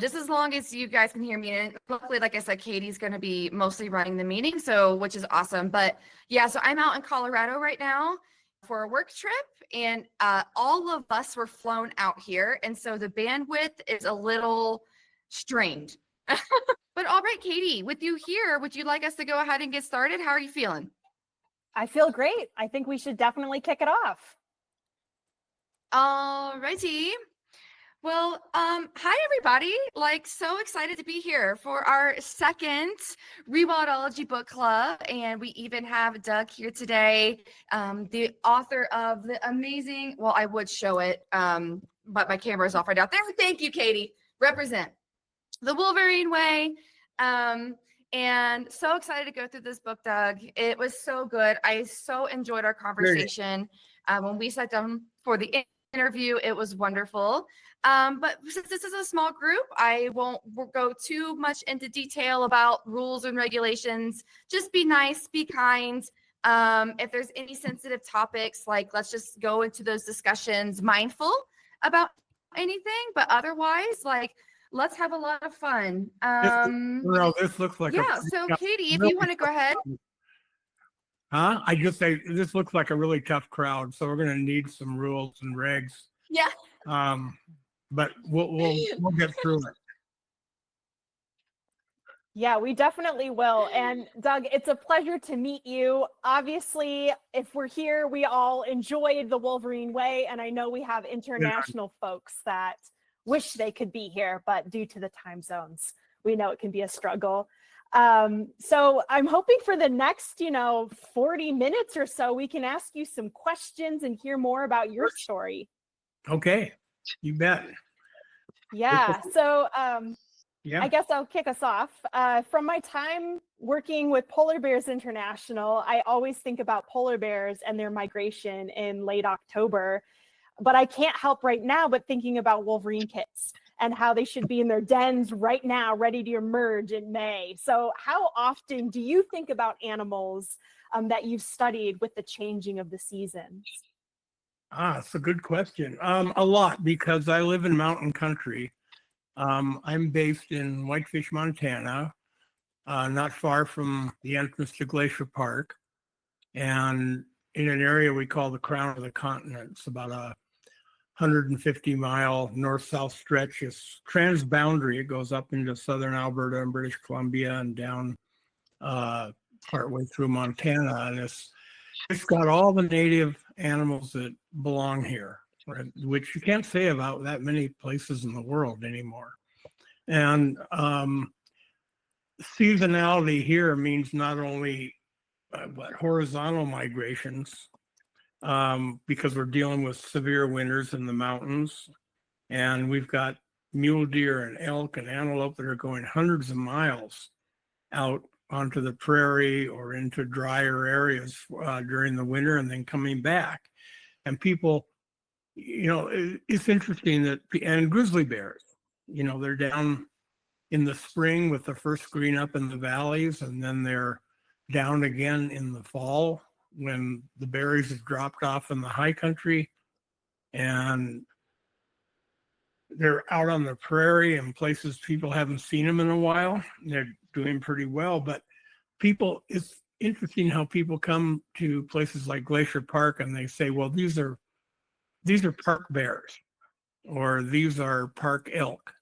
just as long as you guys can hear me. And luckily, like I said, Katie's going to be mostly running the meeting, so which is awesome. But yeah, so I'm out in Colorado right now for a work trip, and all of us were flown out here, and so the bandwidth is a little strained. But all right, Katie, with you here, would you like us to go ahead and get started? How are you feeling? I feel great. I think we should definitely kick it off. All righty. Well, hi everybody. Like, so excited to be here for our second Rewildology Book Club. And we even have Doug here today, the author of the amazing, well, I would show it, but my camera is off right now. There, thank you, Katie. Represent the Wolverine Way. And so excited to go through this book, Doug. It was so good. I so enjoyed our conversation. When we sat down for the interview, it was wonderful. But since this is a small group, I won't go too much into detail about rules and regulations. Just be nice, be kind. If there's any sensitive topics, like let's just go into those discussions mindful about anything. But otherwise, like, let's have a lot of fun. This looks like so Katie, if you want to go ahead. I just say this looks like a really tough crowd, so we're going to need some rules and regs. Yeah. But we'll get through it. Yeah, we definitely will. And Doug, it's a pleasure to meet you. Obviously, if we're here, we all enjoyed the Wolverine Way, and I know we have international folks that wish they could be here, but due to the time zones, we know it can be a struggle. So I'm hoping for the next, 40 minutes or so, we can ask you some questions and hear more about your story. Okay, you bet. Yeah, so yeah. I guess I'll kick us off. From my time working with Polar Bears International, I always think about polar bears and their migration in late October. But I can't help right now but thinking about Wolverine kits and how they should be in their dens right now, ready to emerge in May. So how often do you think about animals that you've studied with the changing of the seasons? It's a good question. A lot, because I live in mountain country. I'm based in Whitefish, Montana, not far from the entrance to Glacier Park, and in an area we call the Crown of the Continent. It's about a 150-mile north-south stretch. It's transboundary. It goes up into southern Alberta and British Columbia and down partway through Montana. And it's got all the native animals that belong here, right, which you can't say about that many places in the world anymore. And seasonality here means not only but horizontal migrations, because we're dealing with severe winters in the mountains, and we've got mule deer and elk and antelope that are going hundreds of miles out onto the prairie or into drier areas during the winter and then coming back. And people, it's interesting that, and grizzly bears, they're down in the spring with the first green up in the valleys, and then they're down again in the fall when the berries have dropped off in the high country, and they're out on the prairie in places people haven't seen them in a while. They're doing pretty well, but it's interesting how people come to places like Glacier Park and they say, well, these are park bears, or these are park elk.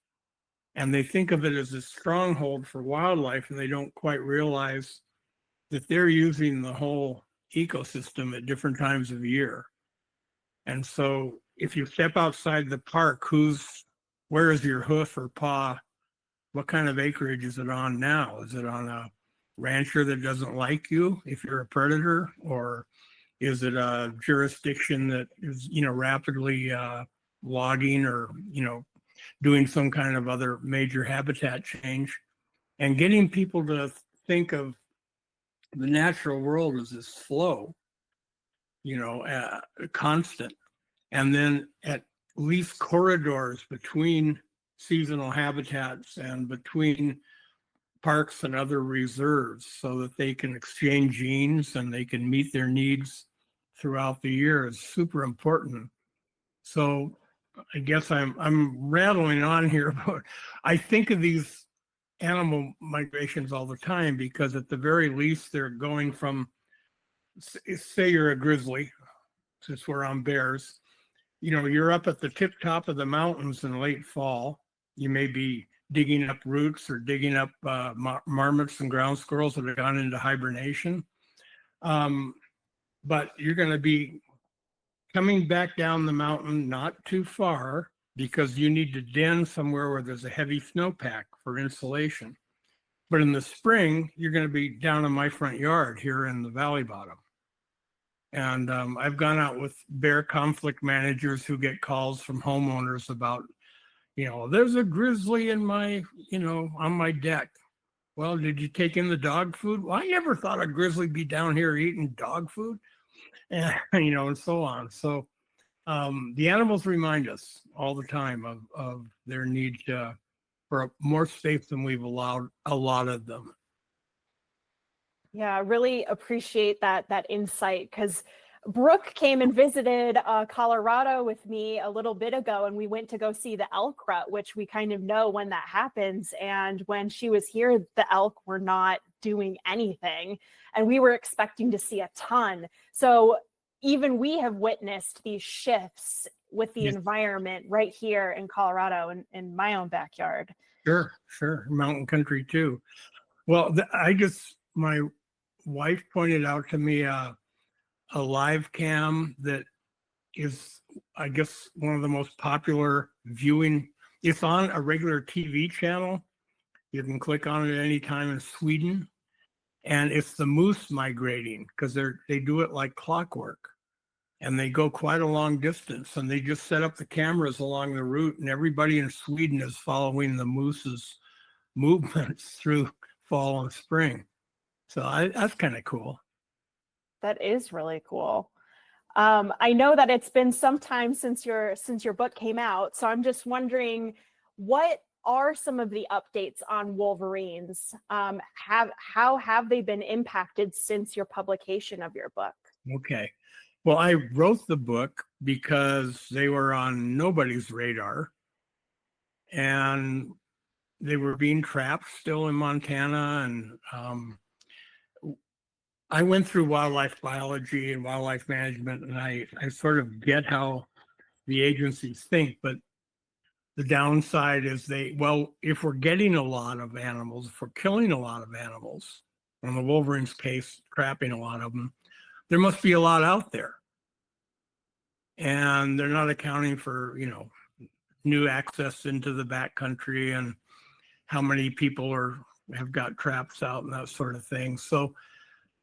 And they think of it as a stronghold for wildlife, and they don't quite realize that they're using the whole ecosystem at different times of year. And so if you step outside the park, where is your hoof or paw? What kind of acreage is it on now? Is it on a rancher that doesn't like you if you're a predator? Or is it a jurisdiction that is, rapidly logging or, doing some kind of other major habitat change? And getting people to think of the natural world as this flow, constant. And then at least corridors between seasonal habitats and between parks and other reserves, so that they can exchange genes and they can meet their needs throughout the year, is super important. So I guess I'm rattling on here, but I think of these animal migrations all the time because at the very least they're going from, say you're a grizzly, since we're on bears, you're up at the tip top of the mountains in late fall. You may be digging up roots or digging up marmots and ground squirrels that have gone into hibernation. But you're going to be coming back down the mountain not too far because you need to den somewhere where there's a heavy snowpack for insulation. But in the spring, you're going to be down in my front yard here in the valley bottom. And I've gone out with bear conflict managers who get calls from homeowners about, there's a grizzly in my, on my deck. Well, did you take in the dog food? Well, I never thought a grizzly be down here eating dog food, and and so on. So the animals remind us all the time of their need for more space than we've allotted them. Yeah, I really appreciate that insight, because Brooke came and visited Colorado with me a little bit ago, and we went to go see the elk rut, which we kind of know when that happens. And when she was here, the elk were not doing anything, and we were expecting to see a ton. So even we have witnessed these shifts with the environment right here in Colorado and in my own backyard. Sure. Mountain country too. Well, my wife pointed out to me a live cam that is, I guess, one of the most popular viewing. It's on a regular TV channel. You can click on it at any time in Sweden. And it's the moose migrating because they do it like clockwork. And they go quite a long distance, and they just set up the cameras along the route, and everybody in Sweden is following the moose's movements through fall and spring. So that's kind of cool. That is really cool. I know that it's been some time since your book came out, so I'm just wondering, what are some of the updates on Wolverines? How have they been impacted since your publication of your book? Okay. Well, I wrote the book because they were on nobody's radar, and they were being trapped still in Montana. And I went through wildlife biology and wildlife management, and I sort of get how the agencies think, but the downside is if we're getting a lot of animals, if we're killing a lot of animals, in the Wolverines case, trapping a lot of them, there must be a lot out there. And they're not accounting for, new access into the backcountry and how many people have got traps out and that sort of thing. So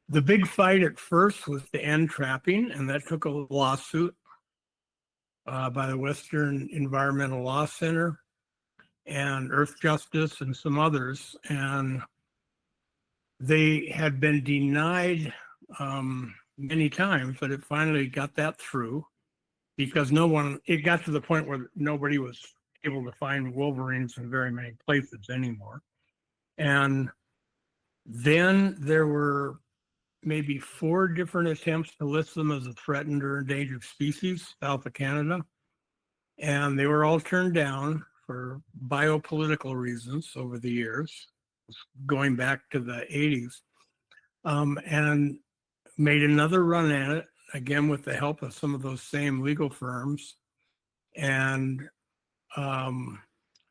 the big fight at first was to end trapping, and that took a lawsuit by the Western Environmental Law Center and Earth Justice and some others. And they had been denied many times, but it finally got that through because it got to the point where nobody was able to find wolverines in very many places anymore. And then there were maybe 4 different attempts to list them as a threatened or endangered species south of Canada. And they were all turned down for biopolitical reasons over the years, going back to the 80s, and made another run at it, again with the help of some of those same legal firms. And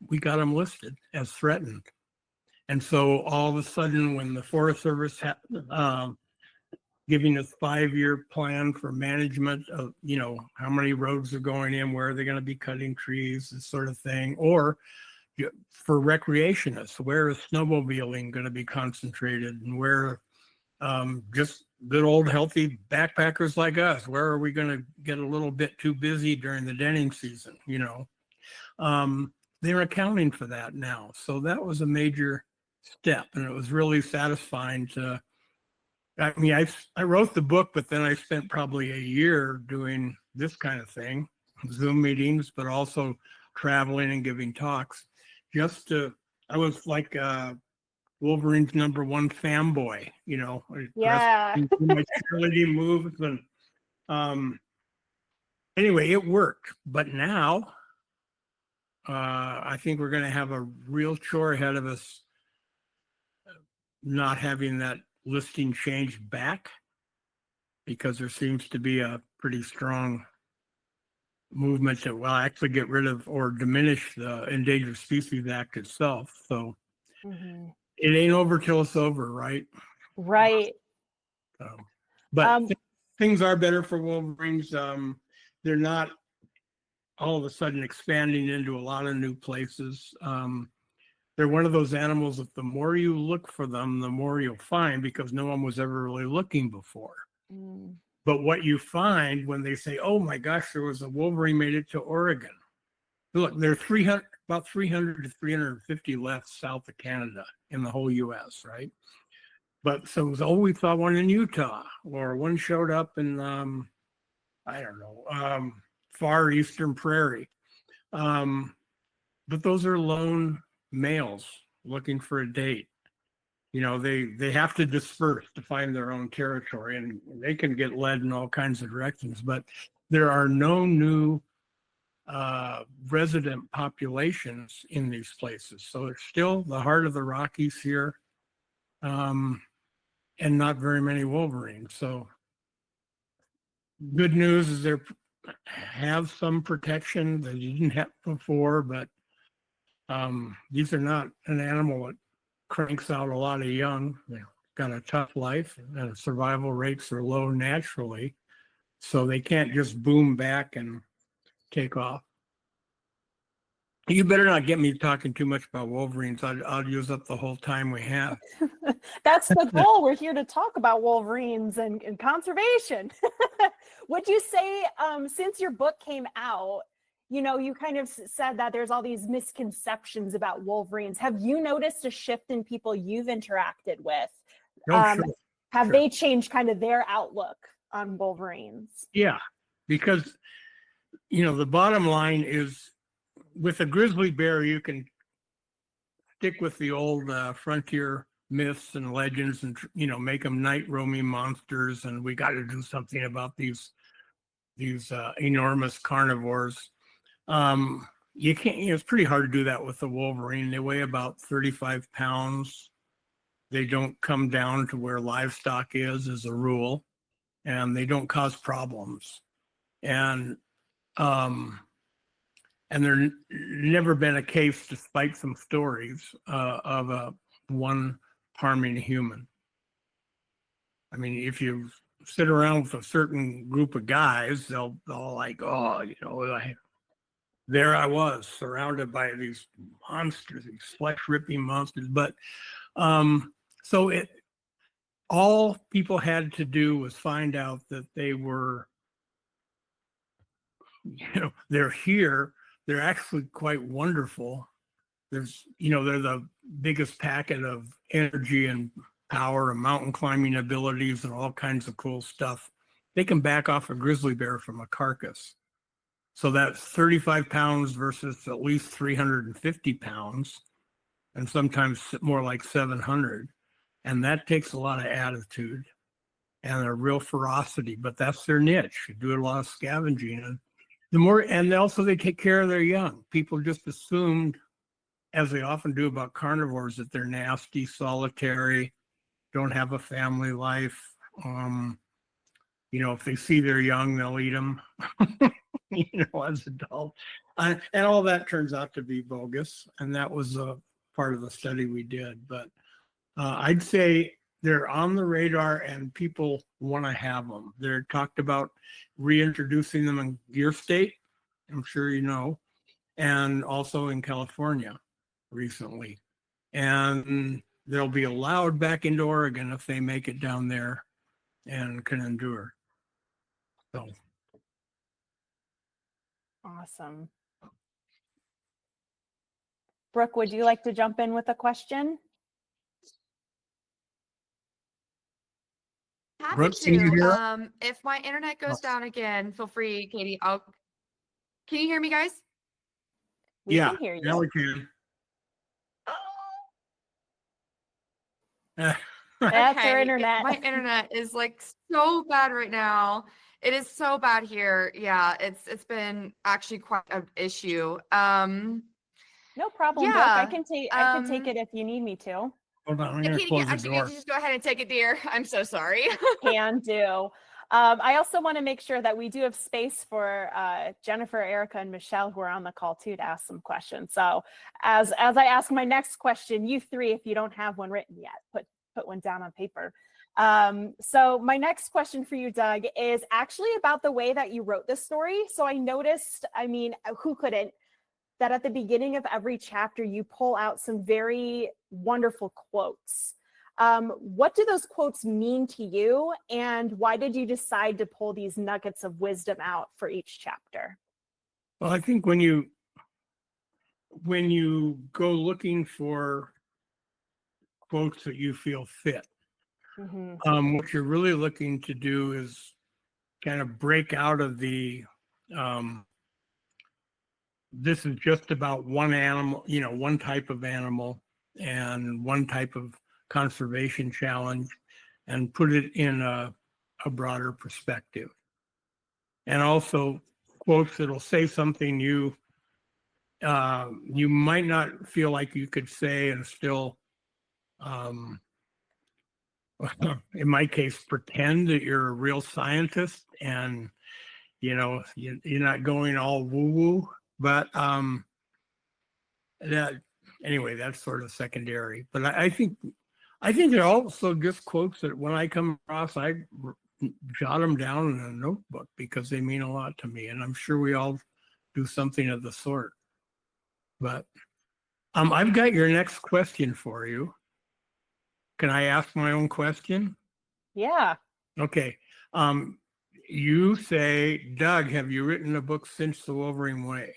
we got them listed as threatened. And so all of a sudden, when the Forest Service giving us 5-year plan for management of, how many roads are going in, where are they going to be cutting trees, this sort of thing, or for recreationists, where is snowmobiling going to be concentrated, and where just good old healthy backpackers like us, where are we going to get a little bit too busy during the denning season? They're accounting for that now. So that was a major step, and it was really satisfying to, I wrote the book, but then I spent probably a year doing this kind of thing, Zoom meetings, but also traveling and giving talks. I was like Wolverine's #1 fanboy, Yeah. my cheerleading moves, and anyway, it worked. But now I think we're going to have a real chore ahead of us, not having that listing changed back, because there seems to be a pretty strong movement that will actually get rid of or diminish the Endangered Species Act itself. So Mhm. it ain't over till it's over, right? Right. But Um, things are better for wolverines. They're not all of a sudden expanding into a lot of new places. They're one of those animals that the more you look for them, the more you'll find, because no one was ever really looking before. mm, But what you find when they say, "Oh my gosh, there was a wolverine made it to Oregon." Look, there are 300, about 300 to 350 left south of Canada in the whole U.S., right? But so it was, oh, we saw one in Utah, or one showed up in, I don't know, far eastern prairie. But those are lone males looking for a date. You know, they have to disperse to find their own territory, and they can get led in all kinds of directions. But there are no new resident populations in these places, so it's still the heart of the Rockies here, and not very many wolverines. So good news is they have some protection that you didn't have before, but these are not an animal that cranks out a lot of young. They've got a tough life, and survival rates are low naturally, so they can't just boom back and take off. You better not get me talking too much about wolverines. I'll use up the whole time we have. that's the goal. We're here to talk about wolverines and conservation. Would you say, since your book came out, you know, you kind of said that there's all these misconceptions about wolverines. Have you noticed a shift in people you've interacted with? Oh, sure. Have Sure. they changed kind of their outlook on wolverines? Yeah, because, you know, the bottom line is, with a grizzly bear, you can stick with the old frontier myths and legends, and, you know, make them night roaming monsters, and we got to do something about these enormous carnivores. You can't, you know, it's pretty hard to do that with the wolverine. They weigh about 35 pounds. They don't come down to where livestock is, as a rule, and they don't cause problems. And there never been a case, despite some stories, of one harming a human. I mean, if you sit around with a certain group of guys, they'll like, oh, you know, there I was surrounded by these monsters, these flesh ripping monsters. But so all people had to do was find out that they were, you know, they're here. They're actually quite wonderful. There's, you know, they're the biggest packet of energy and power and mountain climbing abilities and all kinds of cool stuff. They can back off a grizzly bear from a carcass. So that's 35 pounds versus at least 350 pounds, and sometimes more like 700. And that takes a lot of attitude and a real ferocity, but that's their niche. They do a lot of scavenging. And the more, and also they take care of their young. People just assumed, as they often do about carnivores, that they're nasty, solitary, don't have a family life. You know, if they see their young, they'll eat them, you know, as adults. And all that turns out to be bogus. And that was a part of the study we did. But I'd say they're on the radar, and people want to have them. They're talked about reintroducing them in your state, I'm sure you know, and also in California recently. And they'll be allowed back into Oregon if they make it down there and can endure. So Awesome. Brooke, would you like to jump in with a question? Happy Brooke, can you hear us? to. If my internet goes down again, feel free, Katie. Can you hear me, guys? We Yeah, can hear now we you. can. That's our Okay, internet. my internet is like so bad right now. It is so bad here. Yeah, it's been actually quite an issue. No problem, Brooke. Yeah. I can take it if you need me to. Hold on, I'm Yeah, going to Katie, close the actually, door. just go ahead and take it, dear. I'm so sorry. Can do. I also want to make sure that we do have space for Jennifer, Erica, and Michelle, who are on the call too, to ask some questions. So as I ask my next question, you three, if you don't have one written yet, put one down on paper. So my next question for you, Doug, is actually about the way that you wrote this story. So I noticed, I mean, who couldn't, that at the beginning of every chapter, you pull out some very wonderful quotes. What do those quotes mean to you? And why did you decide to pull these nuggets of wisdom out for each chapter? Well, I think when you go looking for quotes that you feel fit, what you're really looking to do is kind of break out of the this is just about one animal, one type of animal and one type of conservation challenge, and put it in a broader perspective. And also quotes that'll say something you might not feel like you could say, and still in my case pretend that you're a real scientist, and you're not going all woo woo, but that anyway, that's sort of secondary. But I think they're also just quotes that when I come across, I jot them down in a notebook because they mean a lot to me, and I'm sure we all do something of the sort. But I've got your next question for you. Can I ask my own question? Yeah. Okay. You say, Doug, have you written a book since the Wolverine Way?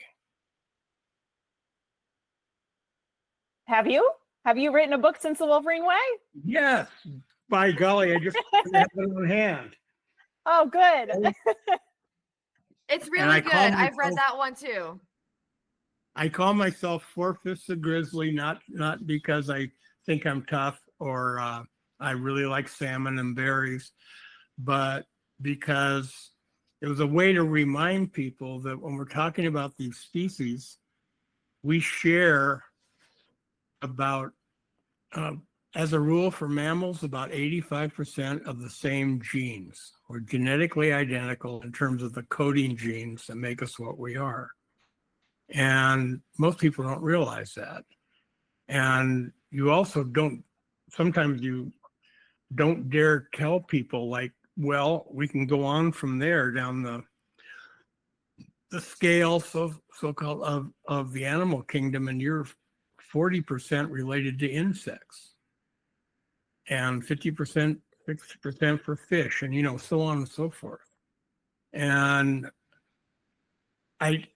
Have you written a book since the Wolverine Way? Yes. By golly, I just have it in hand. Oh, good. It's really good. I've read that one too. I call myself 4/5 of Grizzly, not because I think I'm tough or I really like salmon and berries, but because it was a way to remind people that when we're talking about these species, we share about, as a rule for mammals, about 85% of the same genes. We're genetically identical in terms of the coding genes that make us what we are. And most people don't realize that. And you also sometimes you don't dare tell people, like, well, we can go on from there down the scale, so-called, of the animal kingdom, and you're 40% related to insects and 50%, 60% for fish, and so on and so forth. And I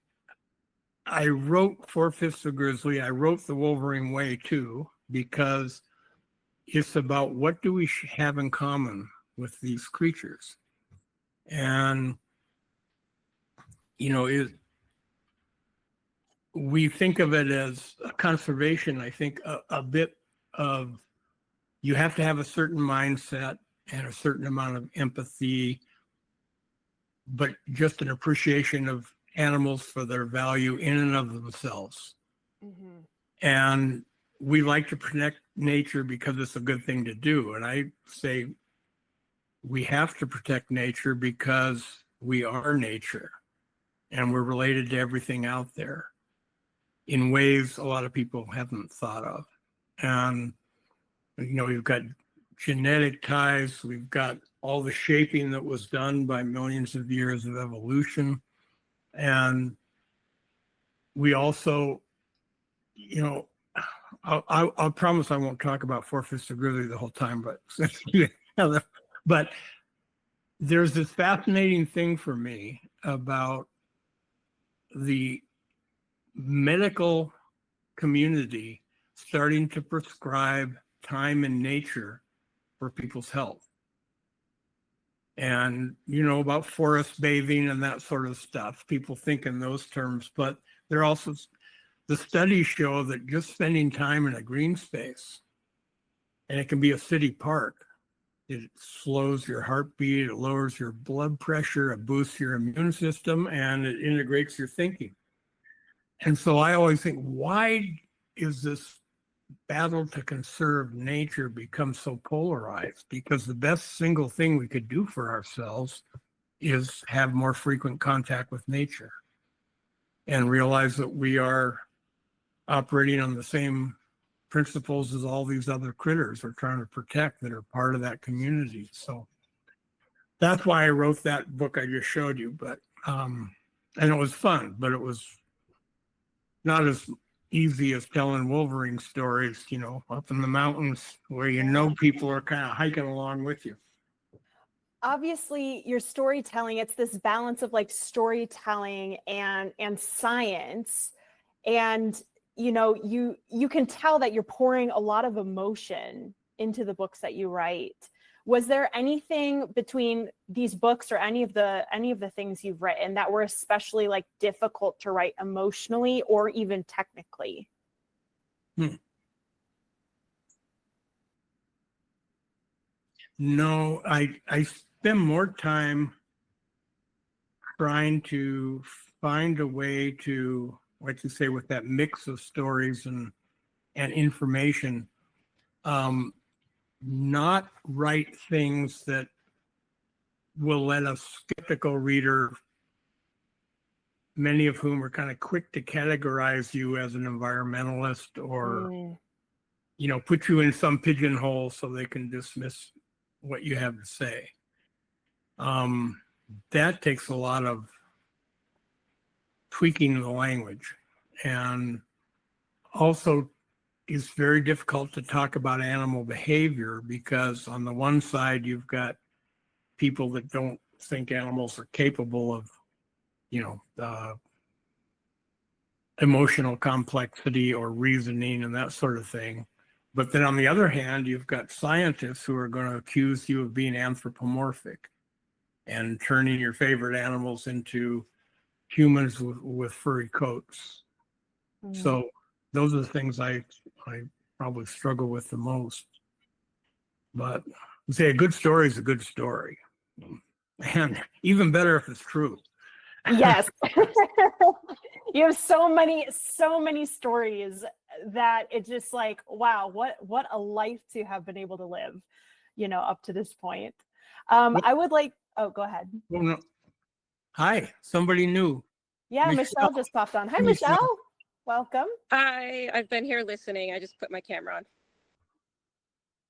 wrote 4/5 of Grizzly. I wrote The Wolverine Way too, because it's about what do we have in common with these creatures. And, we think of it as conservation. I think a bit of, you have to have a certain mindset and a certain amount of empathy, but just an appreciation of animals for their value in and of themselves. Mm-hmm. And we like to protect nature because it's a good thing to do. And I say we have to protect nature because we are nature and we're related to everything out there in ways a lot of people haven't thought of. And, we've got genetic ties, we've got all the shaping that was done by millions of years of evolution. And we also, I'll promise I won't talk about 4/5 of Grizzly the whole time, but there's this fascinating thing for me about the medical community starting to prescribe time in nature for people's health. And about forest bathing and that sort of stuff. People think in those terms, but they're also, the studies show that just spending time in a green space, and it can be a city park, it slows your heartbeat, it lowers your blood pressure, it boosts your immune system, and it integrates your thinking. And so I always think, why is this battle to conserve nature becomes so polarized, because the best single thing we could do for ourselves is have more frequent contact with nature and realize that we are operating on the same principles as all these other critters we're trying to protect that are part of that community. So that's why I wrote that book I just showed you. But and it was fun, but it was not as easy as telling Wolverine stories, you know, up in the mountains where you know people are kind of hiking along with you. Obviously, your storytelling, it's this balance of like storytelling and science. And you know, you can tell that you're pouring a lot of emotion into the books that you write. Was there anything between these books or any of the things you've written that were especially like difficult to write emotionally or even technically? No, I spend more time trying to find a way to, what you say, with that mix of stories and information, not write things that will let a skeptical reader, many of whom are kind of quick to categorize you as an environmentalist or, you know, put you in some pigeonhole so they can dismiss what you have to say. That takes a lot of tweaking the language, and also it's very difficult to talk about animal behavior because on the one side you've got people that don't think animals are capable of, you know, emotional complexity or reasoning and that sort of thing. But then on the other hand, you've got scientists who are going to accuse you of being anthropomorphic and turning your favorite animals into humans with furry coats. So those are the things I probably struggle with the most. But say a good story is a good story, and even better if it's true. Yes. You have so many stories that it's just like, wow, what a life to have been able to live, you know, up to this point. I would like, oh, go ahead. Well, no. Hi, somebody new. Yeah, Michelle just popped on. Hi, Michelle. Welcome. Hi, I've been here listening. I just put my camera on.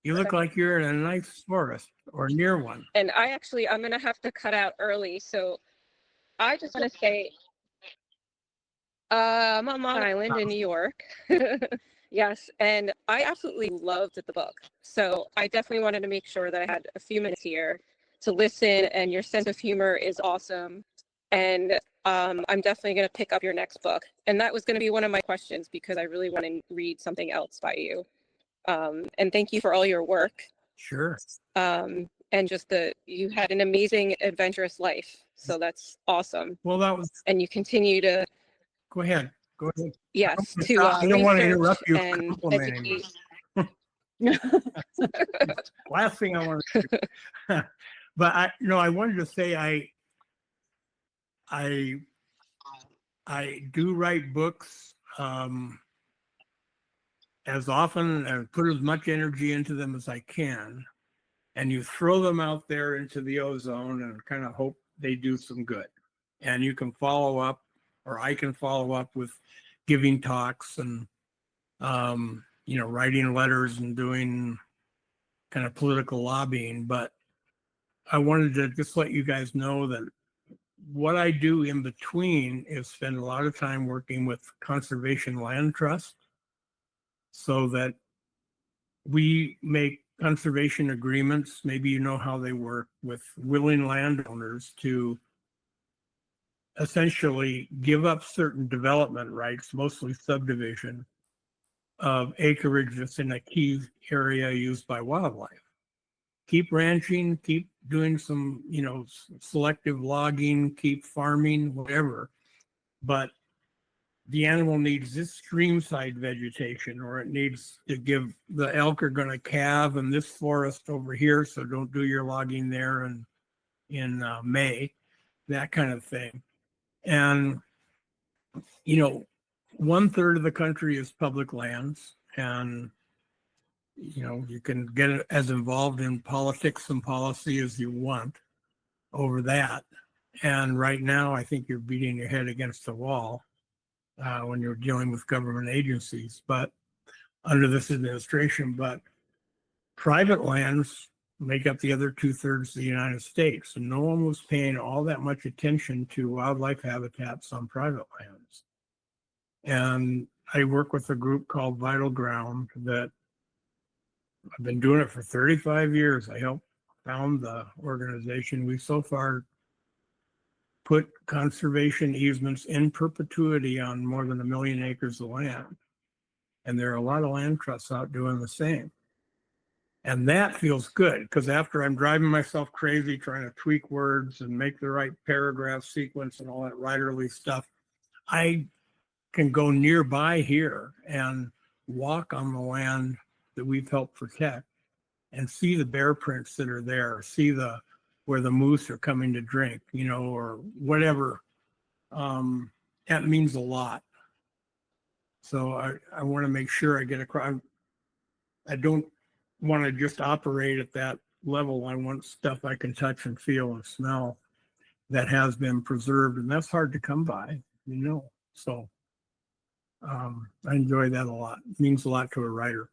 You look like you're in a nice forest or near one. And I'm going to have to cut out early. So I just want to say, I'm on Long Island in New York. Yes. And I absolutely loved the book. So I definitely wanted to make sure that I had a few minutes here to listen. And your sense of humor is awesome. And I'm definitely going to pick up your next book. And that was going to be one of my questions because I really want to read something else by you. And thank you for all your work. Sure. And just you had an amazing, adventurous life. So that's awesome. Well, that was. And you continue to. Go ahead. Yes. I don't want to interrupt you and complimenting me. Last thing I want to do. But I wanted to say I do write books as often and put as much energy into them as I can. And you throw them out there into the ozone and kind of hope they do some good. And you can follow up, or I can follow up with giving talks and, writing letters and doing kind of political lobbying. But I wanted to just let you guys know that what I do in between is spend a lot of time working with conservation land trust so that we make conservation agreements. Maybe you know how they work with willing landowners to essentially give up certain development rights, mostly subdivision, of acreage that's in a key area used by wildlife. Keep ranching, keep doing some, selective logging, keep farming, whatever. But the animal needs this streamside vegetation, or it needs to give, the elk are going to calve in this forest over here, so don't do your logging there in May, that kind of thing. And, 1/3 of the country is public lands, and you can get as involved in politics and policy as you want over that. And right now, I think you're beating your head against the wall when you're dealing with government agencies, but under this administration. But private lands make up the other 2/3 of the United States, and no one was paying all that much attention to wildlife habitats on private lands. And I work with a group called Vital Ground that I've been doing it for 35 years. I helped found the organization. We so far put conservation easements in perpetuity on more than 1 million acres of land. And there are a lot of land trusts out doing the same. And that feels good, because after I'm driving myself crazy trying to tweak words and make the right paragraph sequence and all that writerly stuff, I can go nearby here and walk on the land that we've helped protect and see the bear prints that are there, see where the moose are coming to drink, or whatever. That means a lot. So I want to make sure I get across. I don't want to just operate at that level. I want stuff I can touch and feel and smell that has been preserved, and that's hard to come by, So I enjoy that a lot. It means a lot to a writer.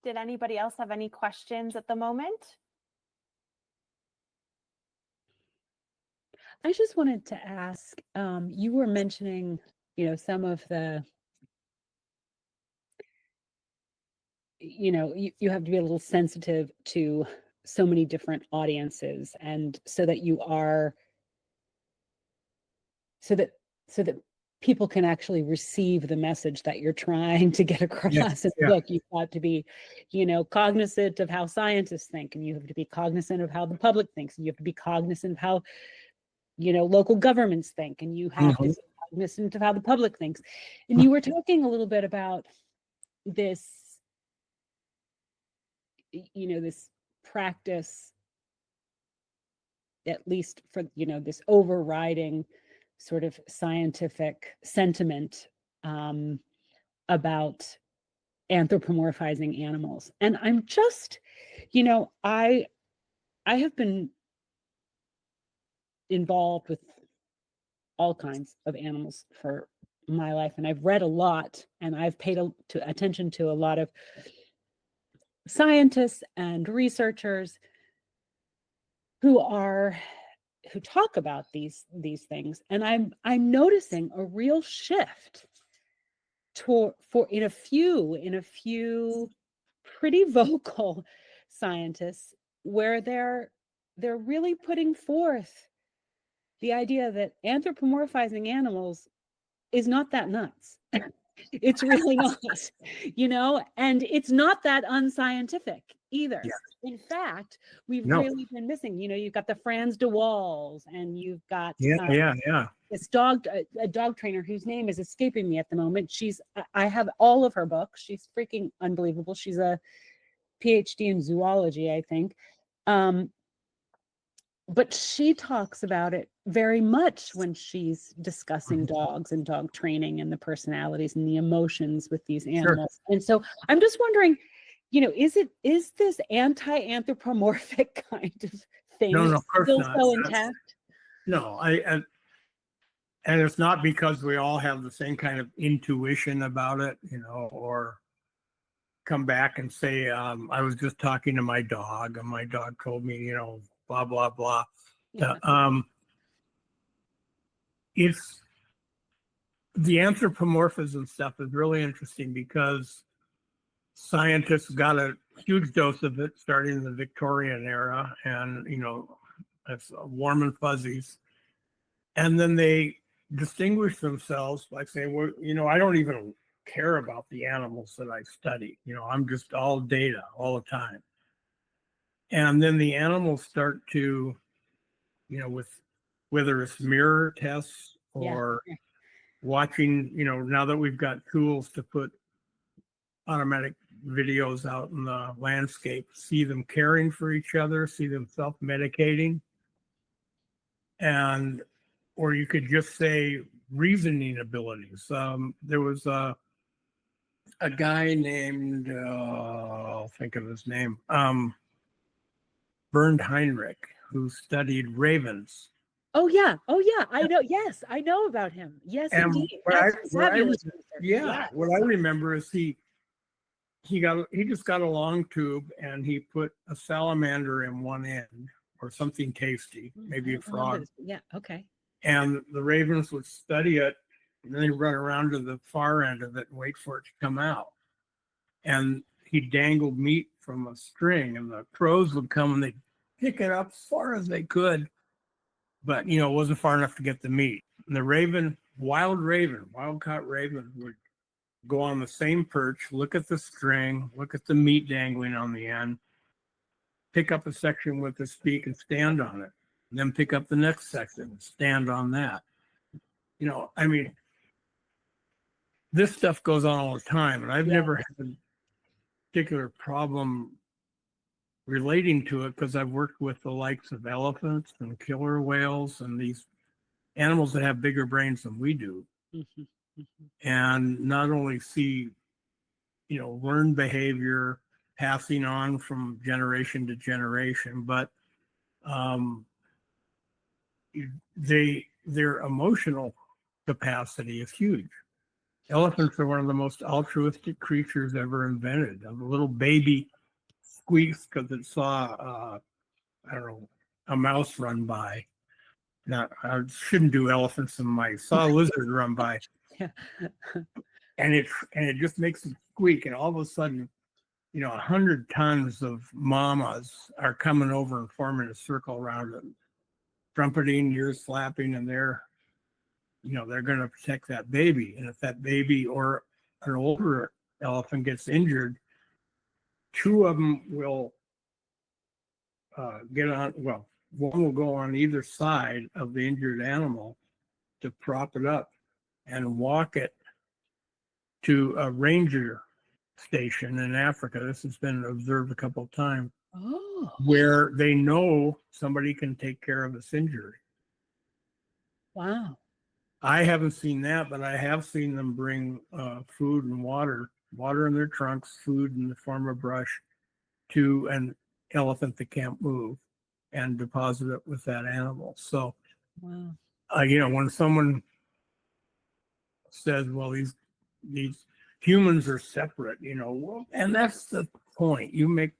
Did anybody else have any questions at the moment? I just wanted to ask, you were mentioning, some of the, you have to be a little sensitive to so many different audiences, and so that people can actually receive the message that you're trying to get across in the book. You've got to be, cognizant of how scientists think, and you have to be cognizant of how the public thinks, and you have to be cognizant of how, local governments think, and you have to be cognizant of how the public thinks. And you were talking a little bit about this, this practice, at least for, this overriding sort of scientific sentiment about anthropomorphizing animals. And I'm just, I have been involved with all kinds of animals for my life, and I've read a lot, and I've paid attention to a lot of scientists and researchers who talk about these things, and I'm noticing a real shift in a few pretty vocal scientists, where they're really putting forth the idea that anthropomorphizing animals is not that nuts. It's really not, and it's not that unscientific either. Yeah. In fact, we've really been missing, you've got the Franz de Waals, and you've got this a dog trainer whose name is escaping me at the moment. I have all of her books. She's freaking unbelievable. She's a PhD in zoology, I think. But she talks about it very much when she's discussing dogs and dog training and the personalities and the emotions with these animals. Sure. And so I'm just wondering, is this anti-anthropomorphic kind of thing still so intact? No, and it's not because we all have the same kind of intuition about it, or come back and say, I was just talking to my dog, and my dog told me, blah, blah, blah. Yeah. It's the anthropomorphism stuff is really interesting, because scientists got a huge dose of it starting in the Victorian era, and it's warm and fuzzies. And then they distinguish themselves by saying, well, I don't even care about the animals that I study. I'm just all data all the time. And then the animals start to, with whether it's mirror tests or watching, now that we've got tools to put automatic videos out in the landscape, see them caring for each other, see them self-medicating. and or you could just say reasoning abilities. There was a guy named I'll think of his name, Bernd Heinrich, who studied ravens. Oh yeah, I know. Yes, I know about him. Yes, And indeed. what I- That's what I fabulous. was- research. Yeah, what I remember is he just got a long tube and he put a salamander in one end or something tasty, maybe a I don't remember frog, this, but yeah, okay. and the ravens would study it and then they'd run around to the far end of it and wait for it to come out. And he dangled meat from a string and the crows would come and they'd pick it up as far as they could, but it wasn't far enough to get the meat. And the raven, wild caught raven would go on the same perch, look at the string, look at the meat dangling on the end, pick up a section with his beak and stand on it, and then pick up the next section and stand on that. I mean, this stuff goes on all the time, and I've never had a particular problem relating to it because I've worked with the likes of elephants and killer whales and these animals that have bigger brains than we do, and not only see, learned behavior passing on from generation to generation, but their emotional capacity is huge. Elephants are one of the most altruistic creatures ever invented. A little baby squeaks because it saw, I don't know, a mouse run by. Now, I shouldn't do elephants and mice. Saw a lizard run by, and it just makes it squeak, and all of a sudden, 100 tons of mamas are coming over and forming a circle around it, trumpeting, ears flapping, and they're going to protect that baby. And if that baby or an older elephant gets injured, two of them will get on. Well, one will go on either side of the injured animal to prop it up and walk it to a ranger station in Africa. This has been observed a couple of times, where they know somebody can take care of this injury. Wow. I haven't seen that, but I have seen them bring food and water in their trunks, food in the form of brush, to an elephant that can't move and deposit it with that animal. So, Wow. When someone says, well, these humans are separate, well, and that's the point you make.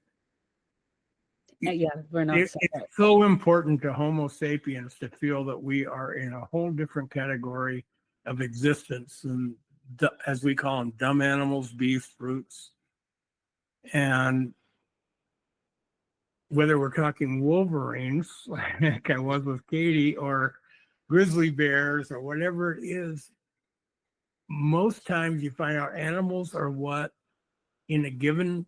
Yeah, we're not It's separate. so important to Homo sapiens to feel that we are in a whole different category of existence than, as we call them, dumb animals, beasts, fruits. And whether we're talking wolverines, like I was with Katie, or grizzly bears, or whatever it is, most times you find out animals are what, in a given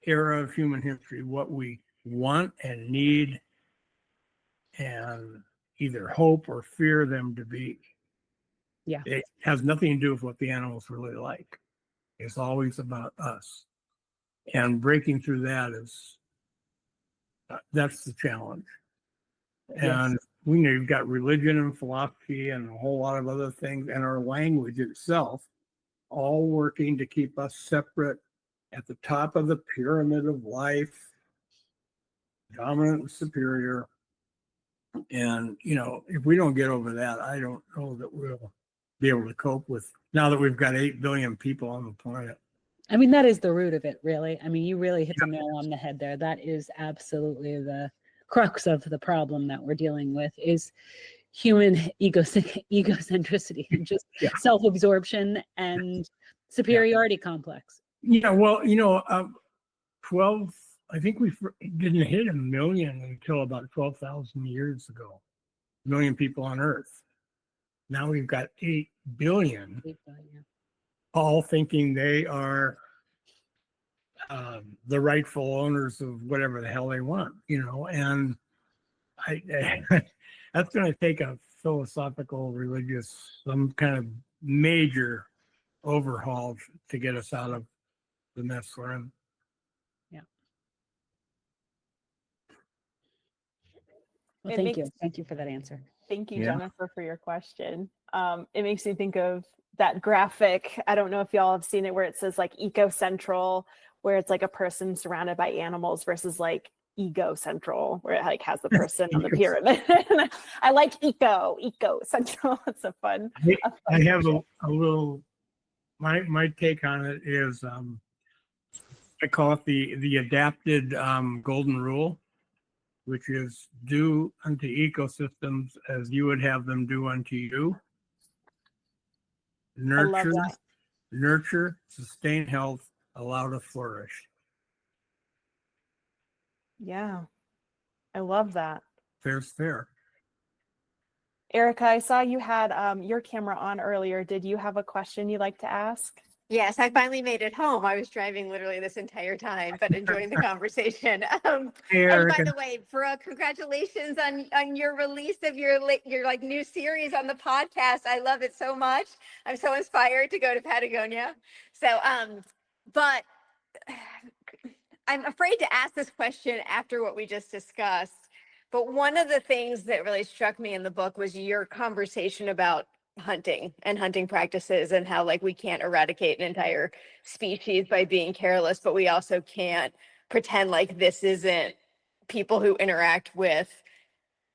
era of human history, what we want and need and either hope or fear them to be. Yeah. It has nothing to do with what the animals really like. It's always about us. And breaking through that is, that's the challenge. And we know you've got religion and philosophy and a whole lot of other things, and our language itself, all working to keep us separate at the top of the pyramid of life, dominant and superior. And, if we don't get over that, I don't know that we'll be able to cope with, now that we've got 8 billion people on the planet. I mean, that is the root of it, really. I mean, you really hit the nail on the head there. That is absolutely the crux of the problem that we're dealing with, is human egocentricity and just self-absorption and superiority complex. Yeah, well, 12, I think we didn't hit 1 million until about 12,000 years ago. 1 million people on Earth. Now we've got 8 billion, all thinking they are the rightful owners of whatever the hell they want, and I that's going to take a philosophical, religious, some kind of major overhaul to get us out of the mess we're in. Yeah. Well, thank you. Thank you for that answer. Thank you, Yeah. Jennifer, for your question. It makes me think of that graphic. I don't know if y'all have seen it where it says like eco-central, where it's like a person surrounded by animals versus like ego-central, where it like has the person on the pyramid. I like eco-central. It's a fun. I have a little, my take on it is, I call it the adapted golden rule, which is do unto ecosystems as you would have them do unto you. love that. Nurture, sustain health, allow to flourish. Yeah, I love that. Fair's fair. Erica, I saw you had your camera on earlier. Did you have a question you'd like to ask? Yes, I finally made it home. I was driving literally this entire time, but enjoying the conversation. Hey, And by Erica. the way, Brooke, congratulations on your release of your like new series on the podcast. I love it so much. I'm so inspired to go to Patagonia. So, but I'm afraid to ask this question after what we just discussed. But one of the things that really struck me in the book was your conversation about hunting and hunting practices and how like we can't eradicate an entire species by being careless, but we also can't pretend like this isn't people who interact with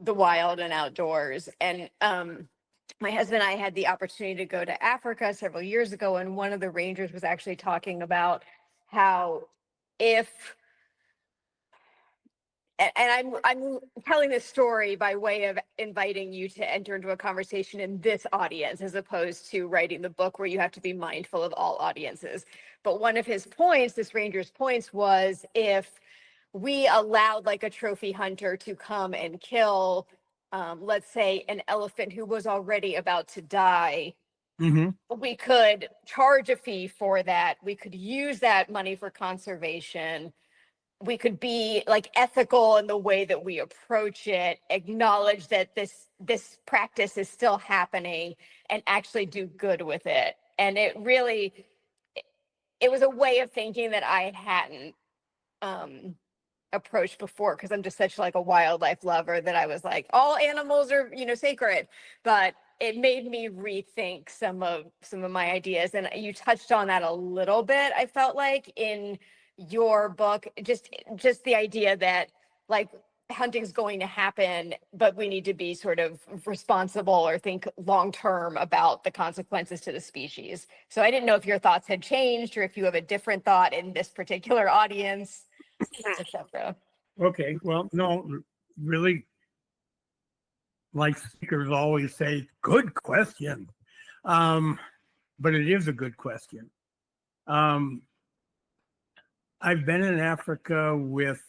the wild and outdoors. And my husband and I had the opportunity to go to Africa several years ago, and one of the rangers was actually talking about how if and I'm telling this story by way of inviting you to enter into a conversation in this audience, as opposed to writing the book where you have to be mindful of all audiences. But one of his points, this ranger's points, was if we allowed like a trophy hunter to come and kill, let's say, an elephant who was already about to die, we could charge a fee for that. We could use that money for conservation. We could be like ethical in the way that we approach it, acknowledge that this practice is still happening, and actually do good with it. And it was a way of thinking that I hadn't approached before, because I'm just such like a wildlife lover that I was like, all animals are, sacred. But it made me rethink some of my ideas. And you touched on that a little bit, I felt like, in your book, just the idea that like hunting's going to happen, but we need to be sort of responsible or think long term about the consequences to the species. So I didn't know if your thoughts had changed or if you have a different thought in this particular audience, etc. Okay, well, no, really, like speakers always say, good question. But it is a good question. I've been in Africa with,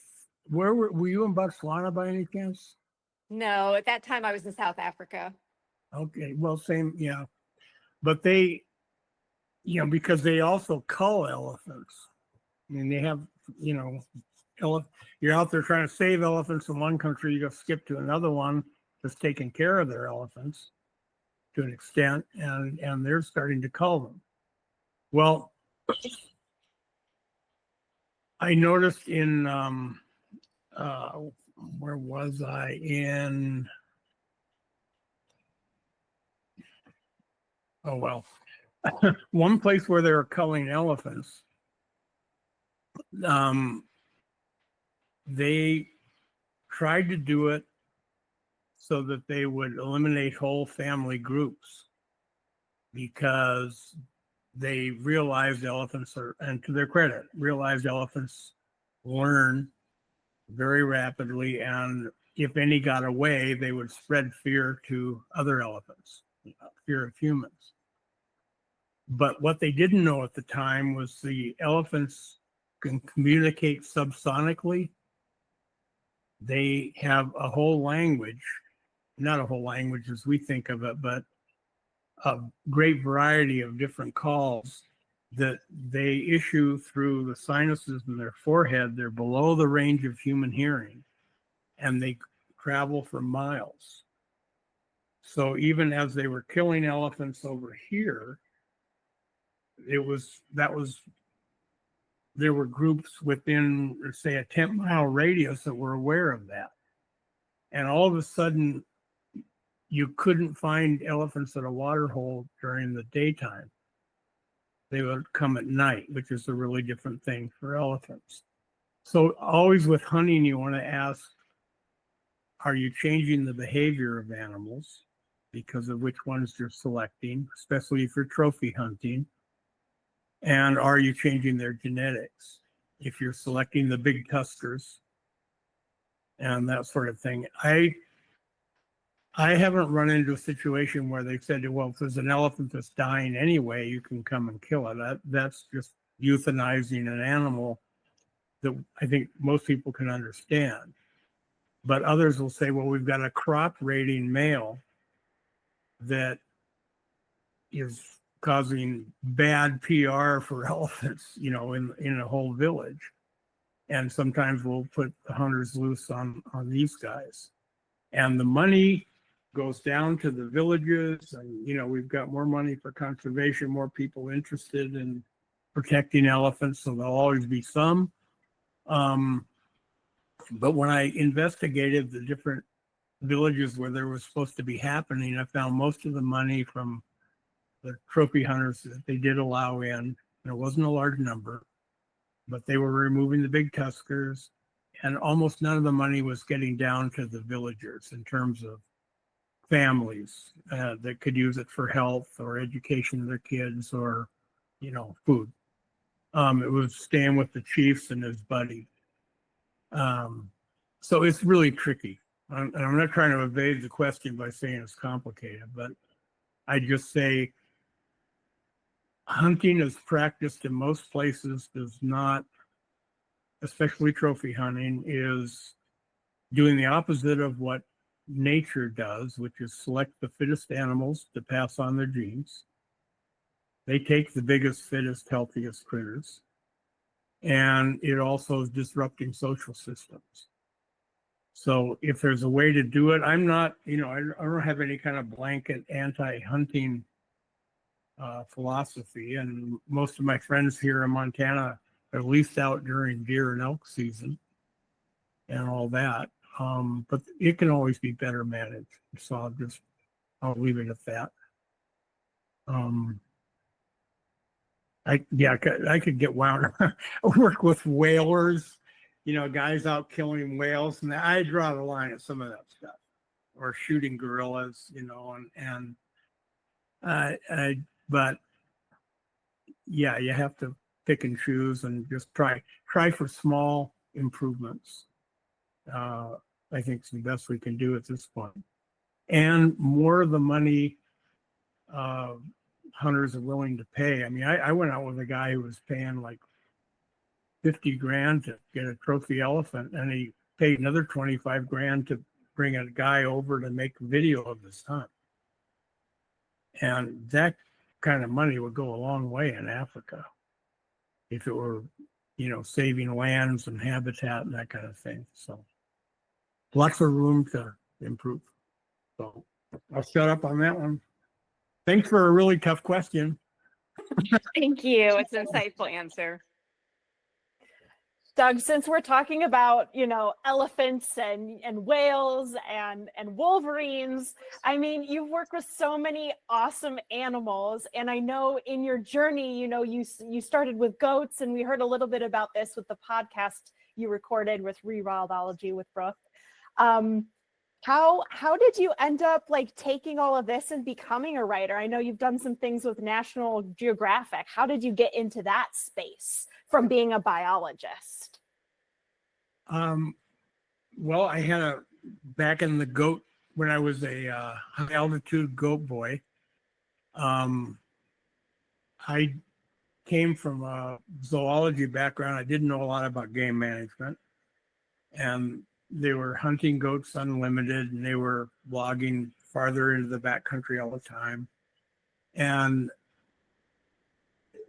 were you in Botswana by any chance? No, at that time I was in South Africa. Okay, well, same, yeah. But they, because they also cull elephants. I mean, they have, you're out there trying to save elephants in one country, you go skip to another one that's taking care of their elephants to an extent, and they're starting to cull them. Well, I noticed in, where was I? One place where they were culling elephants, they tried to do it so that they would eliminate whole family groups, because they realized elephants are, and to their credit, realized elephants learn very rapidly, and if any got away, they would spread fear to other elephants, fear of humans. But what they didn't know at the time was the elephants can communicate subsonically. They have a whole language, not a whole language as we think of it, but a great variety of different calls that they issue through the sinuses in their forehead. They're below the range of human hearing, and they travel for miles. So even as they were killing elephants over here, there were groups within, say, a 10-mile radius that were aware of that. And all of a sudden, you couldn't find elephants at a water hole during the daytime. They would come at night, which is a really different thing for elephants. So always with hunting, you want to ask, are you changing the behavior of animals because of which ones you're selecting, especially if you're trophy hunting? And are you changing their genetics? If you're selecting the big tuskers and that sort of thing. I haven't run into a situation where they said, well, if there's an elephant that's dying anyway, you can come and kill it. That's just euthanizing an animal that I think most people can understand. But others will say, well, we've got a crop raiding male that is causing bad PR for elephants, in a whole village. And sometimes we'll put the hunters loose on these guys. And the money goes down to the villages, and we've got more money for conservation, more people interested in protecting elephants, so there'll always be some. But when I investigated the different villages where there was supposed to be happening, I found most of the money from the trophy hunters that they did allow in, and it wasn't a large number, but they were removing the big tuskers, and almost none of the money was getting down to the villagers in terms of families that could use it for health or education of their kids or, food. It was staying with the chiefs and his buddy. So it's really tricky. I'm not trying to evade the question by saying it's complicated, but I just say hunting is practiced in most places does not, especially trophy hunting, is doing the opposite of what nature does, which is select the fittest animals to pass on their genes. They take the biggest, fittest, healthiest critters. And it also is disrupting social systems. So if there's a way to do it, I'm not, I don't have any kind of blanket anti-hunting philosophy. And most of my friends here in Montana are at least out during deer and elk season and all that. But it can always be better managed. So I'll leave it at that. I could get wound up. I work with whalers, guys out killing whales, and I draw the line at some of that stuff, or shooting gorillas, but yeah, you have to pick and choose and just try for small improvements. I think it's the best we can do at this point. And more of the money hunters are willing to pay. I mean, I went out with a guy who was paying like 50 grand to get a trophy elephant, and he paid another 25 grand to bring a guy over to make a video of this hunt. And that kind of money would go a long way in Africa if it were, saving lands and habitat and that kind of thing. So lots of room to improve. So I'll shut up on that one. Thanks for a really tough question. Thank you. It's an insightful answer. Doug, since we're talking about, elephants and whales and wolverines, I mean, you've worked with so many awesome animals. And I know in your journey, you started with goats, and we heard a little bit about this with the podcast you recorded with Rewildology with Brooke. How did you end up taking all of this and becoming a writer? I know you've done some things with National Geographic. How did you get into that space from being a biologist? Well, I had back in the goat, when I was a high altitude goat boy, I came from a zoology background. I didn't know a lot about game management, and they were hunting goats unlimited, and they were logging farther into the backcountry all the time. And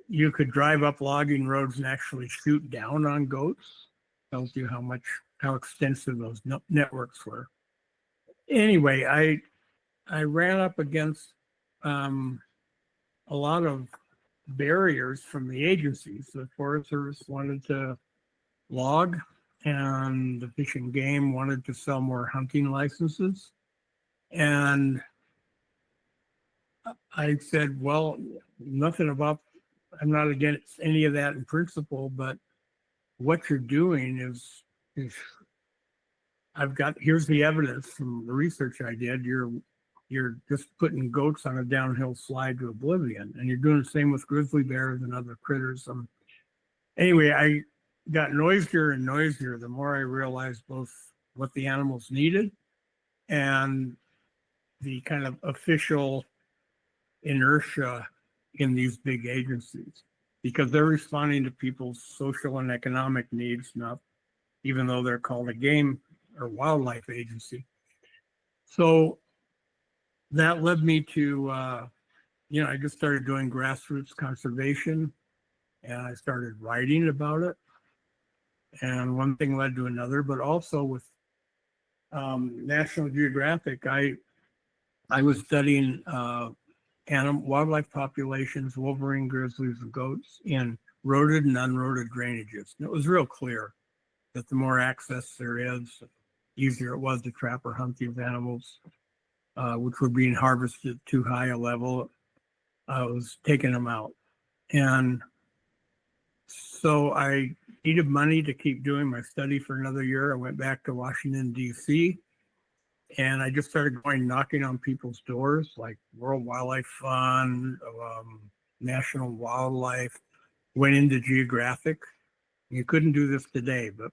you could drive up logging roads and actually shoot down on goats. Tells you how extensive those networks were. Anyway, I ran up against a lot of barriers from the agencies. The Forest Service wanted to log, and the Fish and Game wanted to sell more hunting licenses. And I said, well, nothing about, I'm not against any of that in principle, but what you're doing is here's the evidence from the research I did. You're just putting goats on a downhill slide to oblivion, and you're doing the same with grizzly bears and other critters. Anyway, I got noisier and noisier the more I realized both what the animals needed and the kind of official inertia in these big agencies, because they're responding to people's social and economic needs, not even though they're called a game or wildlife agency. So that led me to, I just started doing grassroots conservation, and I started writing about it. And one thing led to another, but also with National Geographic, I was studying wildlife populations, wolverine, grizzlies, and goats in roaded and unroaded drainages. And it was real clear that the more access there is, the easier it was to trap or hunt these animals, which were being harvested at too high a level. It was taking them out. And so I needed money to keep doing my study for another year. I went back to Washington, D.C., and I just started going knocking on people's doors, like World Wildlife Fund, National Wildlife, went into Geographic. You couldn't do this today, but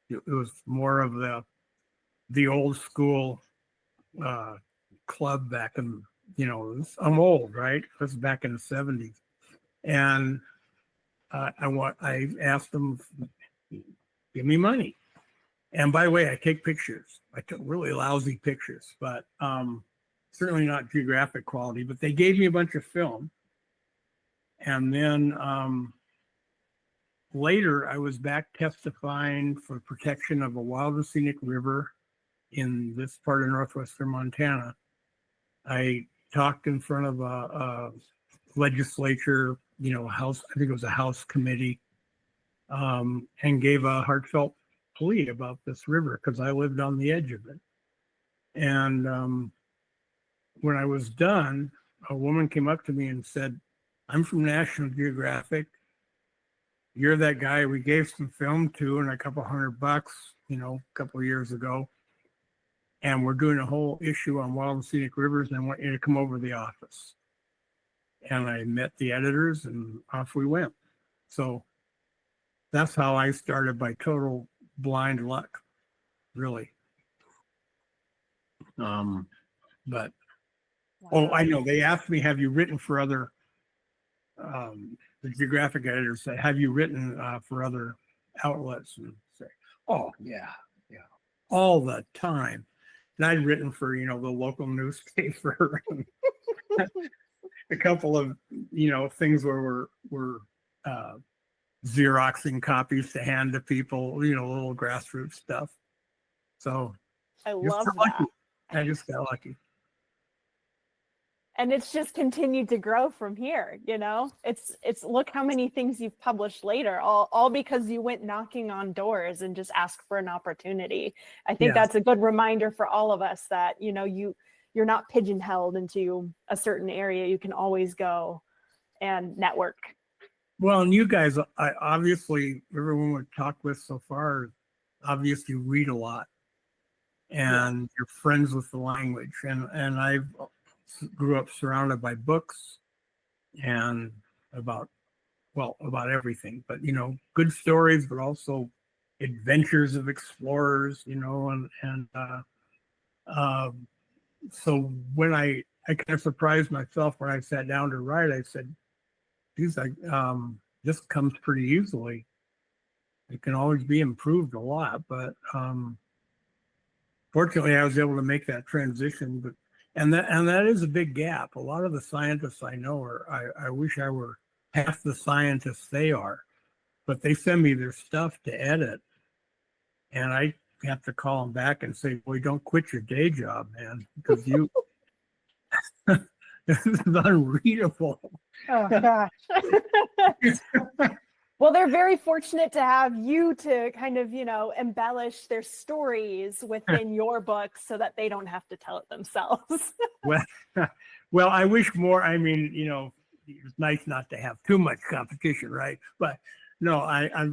it was more of the old school club back in, I'm old, right? This is back in the 70s. And I asked them, give me money. And by the way, I take pictures. I took really lousy pictures, but certainly not Geographic quality. But they gave me a bunch of film. And then later, I was back testifying for protection of a wild and scenic river in this part of northwestern Montana. I talked in front of a legislature, house, I think it was a House committee, and gave a heartfelt plea about this river because I lived on the edge of it. And when I was done, a woman came up to me and said, I'm from National Geographic. You're that guy we gave some film to and a couple $100, a couple of years ago. And we're doing a whole issue on wild and scenic rivers, and I want you to come over to the office. And I met the editors, and off we went. So that's how I started, by total blind luck, really. But oh, I know, they asked me, have you written for other, the Geographic editors say, have you written for other outlets? And say, oh yeah, all the time. And I'd written for, the local newspaper, a couple of, things where we're Xeroxing copies to hand to people, little grassroots stuff. So I love that. I just got lucky. And it's just continued to grow from here, It's look how many things you've published later, all because you went knocking on doors and just asked for an opportunity. I think that's a good reminder for all of us that, you're not pigeonholed into a certain area. You can always go and network. Well, and you guys, obviously, everyone we've talked with so far, obviously read a lot, and you're friends with the language. And I grew up surrounded by books and about everything, but good stories, but also adventures of explorers, so when I kind of surprised myself when I sat down to write, I said, geez, this comes pretty easily. It can always be improved a lot, but fortunately I was able to make that transition. But and that is a big gap. A lot of the scientists I know I wish I were half the scientists they are, but they send me their stuff to edit, and I have to call them back and say, boy, don't quit your day job, man, because you this is unreadable. Oh gosh. Well, they're very fortunate to have you to kind of, embellish their stories within your books so that they don't have to tell it themselves. Well, I wish more. I mean, you know, it's nice not to have too much competition, right? But no, I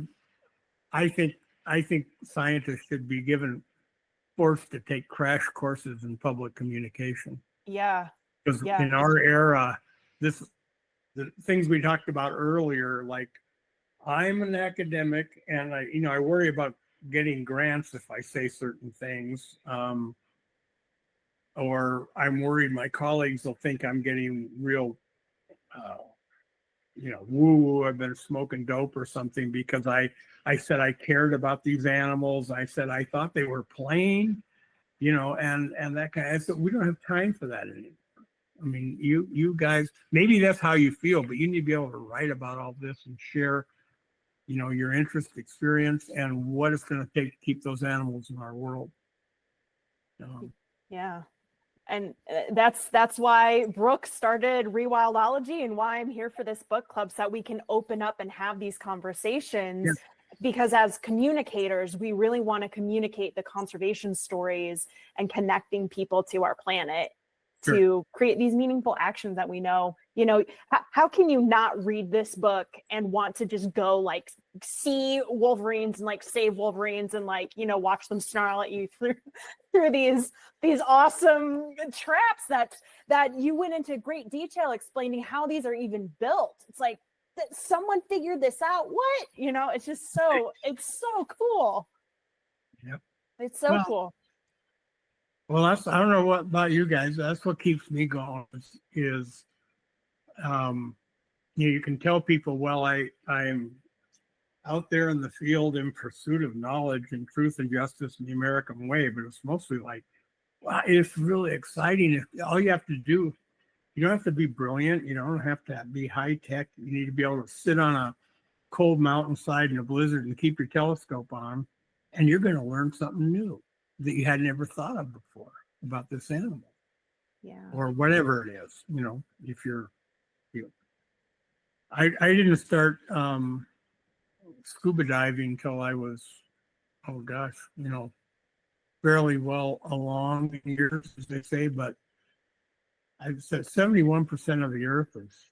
think scientists should be forced to take crash courses in public communication. Yeah. Because Yeah. in our era, the things we talked about earlier, like I'm an academic and I worry about getting grants if I say certain things. Or I'm worried my colleagues will think I'm getting real, woo, I've been smoking dope or something because I said I cared about these animals. I said I thought they were playing, and that kind of, I said, we don't have time for that anymore. I mean, you guys, maybe that's how you feel, but you need to be able to write about all this and share, your interest, experience, and what it's going to take to keep those animals in our world. Yeah. And that's why Brooke started Rewildology and why I'm here for this book club, so that we can open up and have these conversations. Yeah. Because as communicators, we really want to communicate the conservation stories and connecting people to our planet. Sure. To create these meaningful actions that we know. How can you not read this book and want to just go like see Wolverines and like save Wolverines and like, watch them snarl at you through these awesome traps that you went into great detail explaining how these are even built. It's like that someone figured this out. What? It's just it's so cool. Yep. It's so cool. Well, I don't know what about you guys. That's what keeps me going is you can tell people, well, I'm out there in the field in pursuit of knowledge and truth and justice in the American way, but it's mostly like, wow, it's really exciting. All you have to do, you don't have to be brilliant. You don't have to be high tech. You need to be able to sit on a cold mountainside in a blizzard and keep your telescope on, and you're going to learn something new that you had never thought of before about this animal. Yeah. Or whatever it is, if I didn't start scuba diving until I was, fairly well along in years, as they say, but I said 71% of the earth is,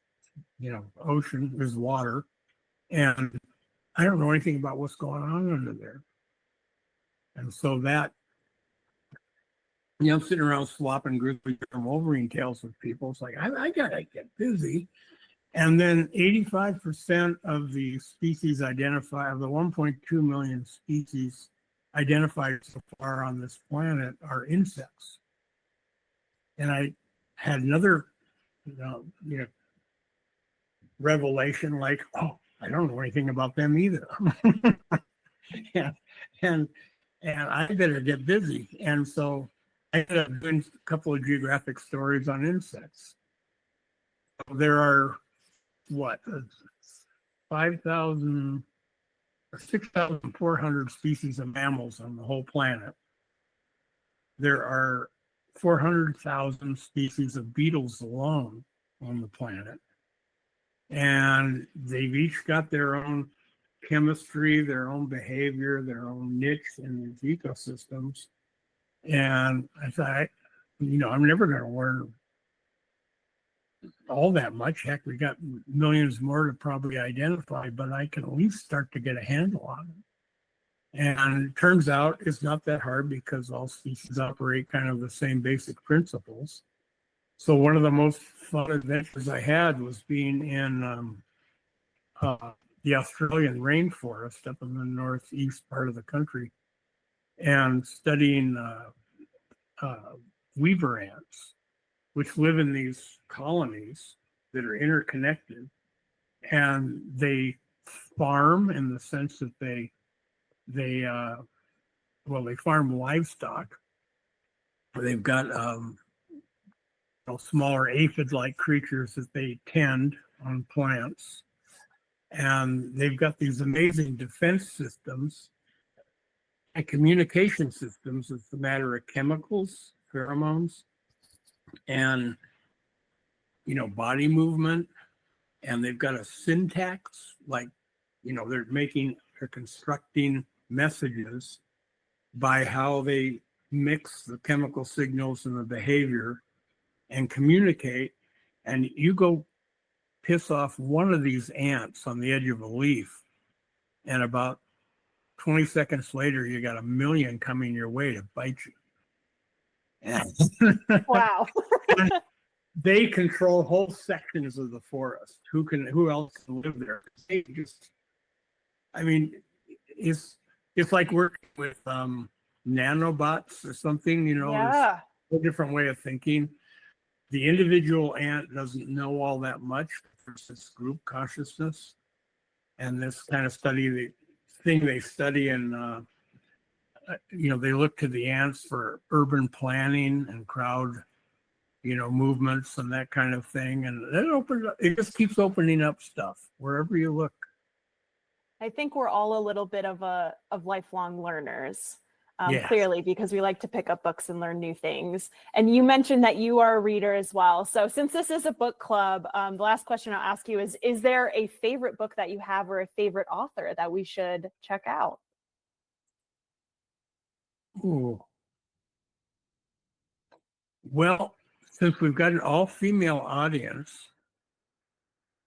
ocean, is water. And I don't know anything about what's going on under there. And so that, I'm sitting around swapping Grizzly and Wolverine tails with people. It's like, I gotta get busy. And then 85% of the species identified, of the 1.2 million species identified so far on this planet, are insects. And I had another, revelation, like, oh, I don't know anything about them either. and I better get busy. And so I ended up doing a couple of geographic stories on insects. There are 5,000 or 6,400 species of mammals on the whole planet. There are 400,000 species of beetles alone on the planet. And they've each got their own chemistry, their own behavior, their own niche in these ecosystems. And I thought, I'm never going to learn all that much. Heck, we got millions more to probably identify, but I can at least start to get a handle on it. And it turns out it's not that hard because all species operate kind of the same basic principles. So one of the most fun adventures I had was being in the Australian rainforest up in the northeast part of the country and studying weaver ants, which live in these colonies that are interconnected. And they farm in the sense that they farm livestock. They've got smaller aphid-like creatures that they tend on plants. And they've got these amazing defense systems and communication systems. It's a matter of chemicals, pheromones, and, body movement. And they've got a syntax, like, they're constructing messages by how they mix the chemical signals and the behavior and communicate. And you go piss off one of these ants on the edge of a leaf, and about 20 seconds later, you got a million coming your way to bite you. Wow. They control whole sections of the forest. Who else can live there? They just, I mean, it's like working with nanobots or something, you know, Yeah. there's a different way of thinking. The individual ant doesn't know all that much versus group consciousness. And this kind of the thing they study in, you know, they look to the ants for urban planning and crowd, you know, movements and that kind of thing. And it just keeps opening up stuff wherever you look. I think we're all a little bit of lifelong learners, Yes. clearly, because we like to pick up books and learn new things. And you mentioned that you are a reader as well. So since this is a book club, the last question I'll ask you is there a favorite book that you have or a favorite author that we should check out? Ooh. Well, since we've got an all-female audience,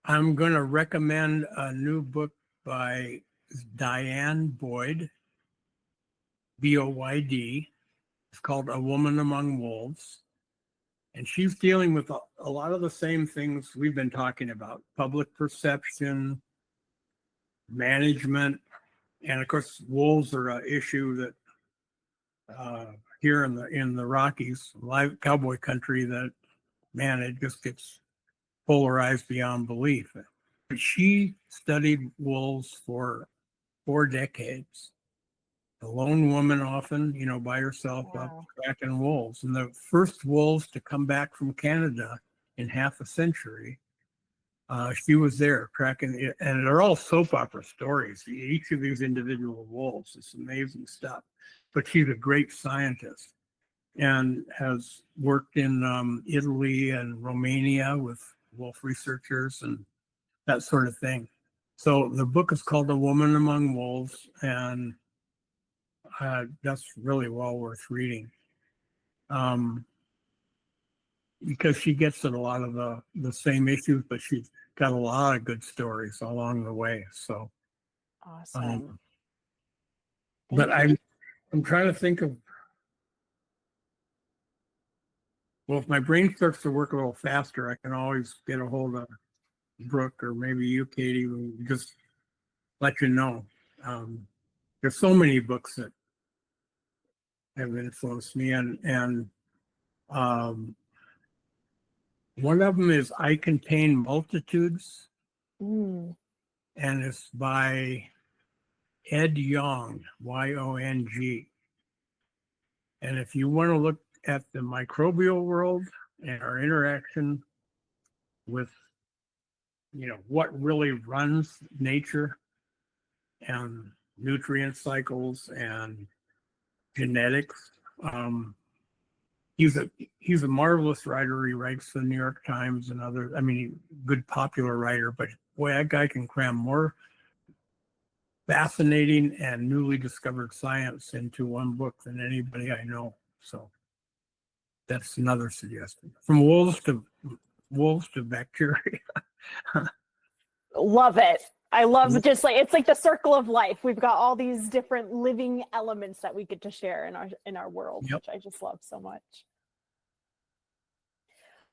I'm going to recommend a new book by Diane Boyd, Boyd. It's called A Woman Among Wolves. And she's dealing with a lot of the same things we've been talking about: public perception, management, and of course, wolves are an issue that here in the Rockies, live cowboy country, that, man, it just gets polarized beyond belief. But she studied wolves for 4 decades. A lone woman, often, you know, by herself, up Wow. tracking wolves. And the first wolves to come back from Canada in half a century, she was there tracking it. And they're all soap opera stories. Each of these individual wolves, it's amazing stuff. But she's a great scientist and has worked in Italy and Romania with wolf researchers and that sort of thing. So the book is called A Woman Among Wolves, and that's really well worth reading, because she gets at a lot of the same issues, but she's got a lot of good stories along the way. So, Awesome. but Thank you. I'm trying to think of, well, if my brain starts to work a little faster, I can always get a hold of Brooke or maybe you, Katie, and just let you know. There's so many books that have influenced me, and one of them is I Contain Multitudes, Mm. and it's by Ed Yong, Yong. And if you want to look at the microbial world and our interaction with, you know, what really runs nature and nutrient cycles and genetics, he's a marvelous writer. He writes the New York Times and other, I mean, good popular writer, but boy, that guy can cram more fascinating and newly discovered science into one book than anybody I know. So that's another suggestion. From wolves to bacteria. Love it. I love just like it's like the circle of life. We've got all these different living elements that we get to share in our world, Yep. which I just love so much.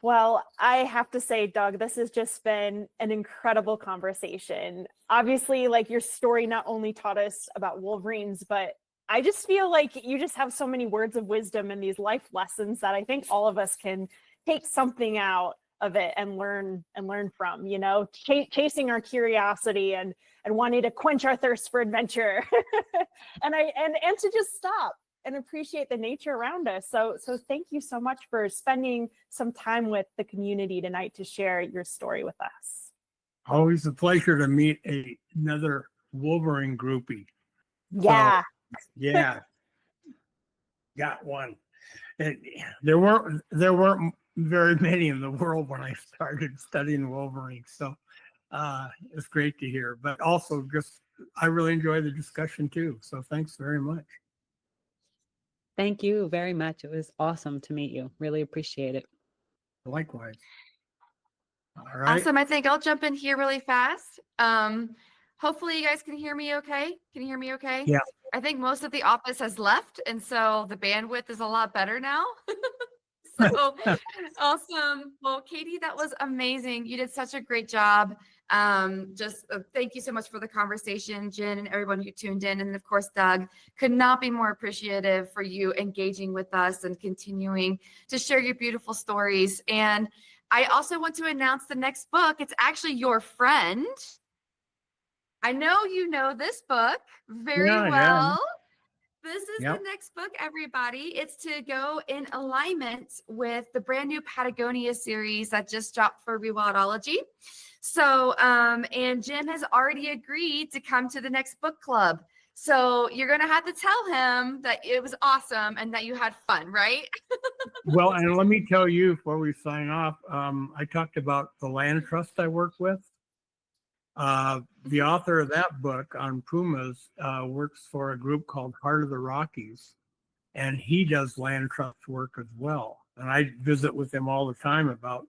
Well, I have to say, Doug, this has just been an incredible conversation. Obviously, like, your story not only taught us about Wolverines, but I just feel like you just have so many words of wisdom and these life lessons that I think all of us can take something out of it and learn from, you know, chasing our curiosity and wanting to quench our thirst for adventure and to just stop and appreciate the nature around us. So thank you so much for spending some time with the community tonight to share your story with us. Always a pleasure to meet another Wolverine groupie. Yeah. So, yeah. Got one. And there weren't very many in the world when I started studying Wolverines. So it's great to hear. But also just I really enjoy the discussion too. So thanks very much. Thank you very much. It was awesome to meet you. Really appreciate it. Likewise. All right. Awesome. I think I'll jump in here really fast. Hopefully you guys can hear me okay. Can you hear me okay? Yeah. I think most of the office has left, and so the bandwidth is a lot better now. So awesome. Well, Katie, that was amazing. You did such a great job. Thank you so much for the conversation, Jen, and everyone who tuned in. And of course, Doug, could not be more appreciative for you engaging with us and continuing to share your beautiful stories. And I also want to announce the next book. It's actually your friend. I know you know this book very Yeah, well. This is Yep. the next book, everybody. It's to go in alignment with the brand new Patagonia series that just dropped for Rewildology. So, and Jim has already agreed to come to the next book club. So you're going to have to tell him that it was awesome and that you had fun, right? Well, and let me tell you before we sign off, I talked about the land trust I work with. The author of that book on pumas works for a group called Heart of the Rockies, and he does land trust work as well. And I visit with him all the time about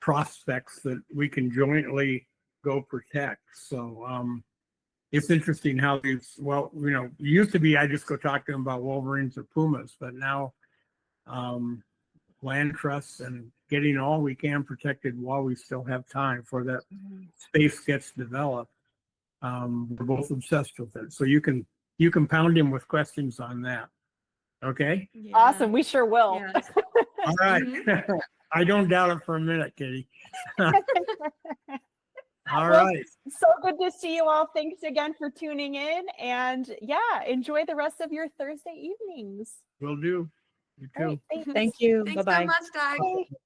prospects that we can jointly go protect. So it's interesting how these, well, you know, it used to be I just go talk to him about wolverines or pumas, but now land trusts and getting all we can protected while we still have time for that space gets developed. We're both obsessed with it. So you can pound him with questions on that. Okay. Yeah. Awesome. We sure will. Yes. All right. Mhm. I don't doubt it for a minute, Katie. All Well, right. So good to see you all. Thanks again for tuning in. And yeah, enjoy the rest of your Thursday evenings. Will do. You too. All right, thanks. Thank you. Thanks Bye-bye. so much, Doug. Bye.